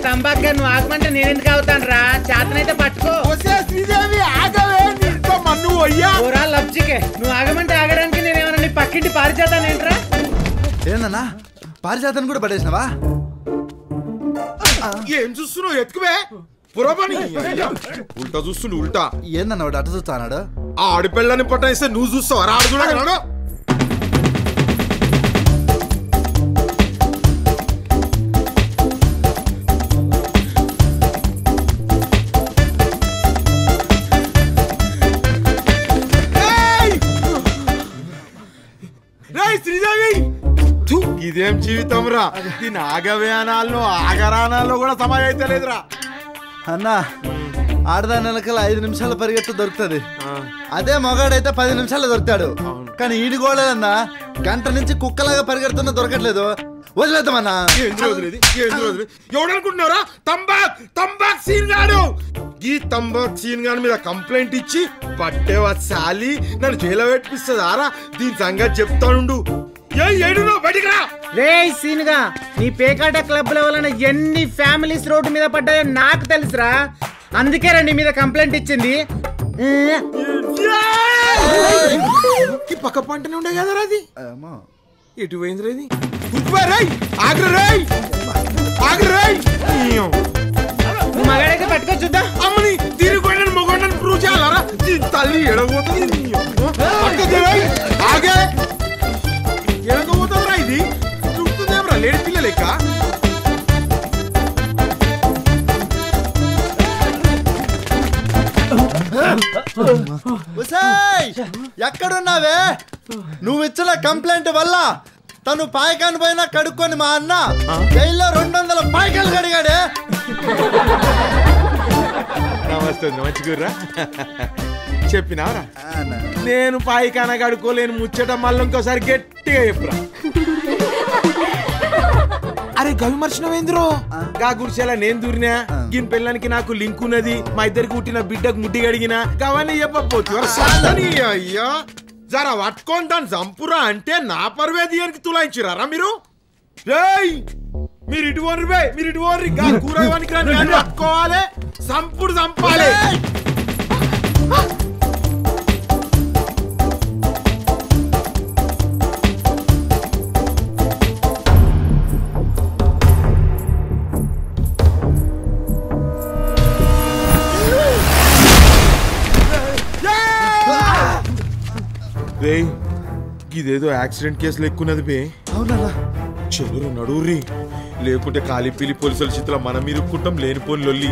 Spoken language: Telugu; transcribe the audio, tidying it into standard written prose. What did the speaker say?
తంబాకు నువ్వు ఆగమంటే నేను ఎందుకు అవుతాను రా? చేతనైతే పట్టుకో. శ్రీదేవి ఆగవే, నువ్వు అయ్యా లబ్జికే. నువ్వు ఆగమంటే ఆగడానికి నేనేమన్నా నీ పక్కింటి పారిజాతాను ఏంట్రా? ఏందన్నా పారిజాతాన్ని కూడా పడేసినవా? ఏం చూస్తున్నావు? ఎత్తుకువే పురపని ఉల్టా చూస్తుండు. ఉల్టా ఏందన్నా వాడు అట్ట చూస్తాడు? ఆ ఆడిపిల్లని పట్టేస్తే నువ్వు చూస్తావు. ఆడు చూడగలడు. శ్రీదేవి ఇదేం జీవితం రా? దీని ఆగవ్యానాల్లో ఆగరానాల్లో కూడా సమాజం అయితే లేదురా అన్నా. ఆడదాని నెలకల్లా 5 నిమిషాలు పరిగెత్తు దొరుకుతుంది. అదే మగాడైతే 10 నిమిషాలు దొరుకుతాడు. కానీ ఈడి గోళన్నా గంట నుంచి కుక్కలాగా పరిగెడుతున్నా దొరకట్లేదు. వదిలేద్దామన్నా. ఎవడనుకుంటున్నారా? తంబాక్ సీన్ గాడు. ఈ తంబాక్ సీన్ గాని మీద కంప్లైంట్ ఇచ్చి పట్టేవా సాలి నన్ను జైల్లో పెట్టిస్తారా? దీని సంగతి చెప్తానుండు. సీనుగా నీ పేకాట క్లబ్ లో వలన ఎన్ని ఫ్యామిలీస్ రోడ్డు మీద పడ్డాయో నాకు తెలుసురా. అందుకే రండి మీద కంప్లైంట్ ఇచ్చింది. ఈ పక్క పంటనే ఉండే కదా అది. ఎటు పోయింది ఇది? మగాడైతే పట్టుకో చూద్దాం. అమ్మని తిరిగి మొగొండని ప్రూవ్ చేయాలరా? తల్లి ఎడగబోతుంది. ఆగే ఎడగబోతుందిరా. ఇది చుడుతుందేమరా లేడి పిల్ల లెక్క. ఎక్కడున్నావే? నువ్వు ఇచ్చిన కంప్లైంట్ వల్ల తను పాయకాన్ని పోయినా కడుక్కొని మా అన్న జైల్లో 200 పాయకాలు కడిగాడే. నమస్తే, మంచిగుర్రా. చెప్పినారా? నేను పాయికాన కడుక్కోలేను ముచ్చట మళ్ళీ ఇంకోసారి గట్టిగా చెప్పురా. అరే గవి మర్చినవేంద్రో? గా గుడిసేలా నేను దూరినా. దీని పిల్లనికి నాకు లింక్ ఉన్నది. మా ఇద్దరికి పుట్టిన బిడ్డకు ముడ్డి గడిగినా గవన్నీ చెప్పకపోవచ్చు. అయ్యా జరా పట్టుకొని దాన్ని చంపురా అంటే నా పర్వేదియానికి తులాయించిరారా మీరు? మీరు ఇటు ఓర్రి, మీరు ఇటు ఓర్రి. కూరగానికి పట్టుకోవాలి, సంపుడు చంపాలి. ఇదేదో యాక్సిడెంట్ కేసులు ఎక్కున్నది బే. అవునా? చెల్లు నడుర్రి, లేకుంటే కాలిపిల్లి పోలీసుల చేతిలో మనం ఇరుక్కుంటాం. లేనిపోని లొల్లి.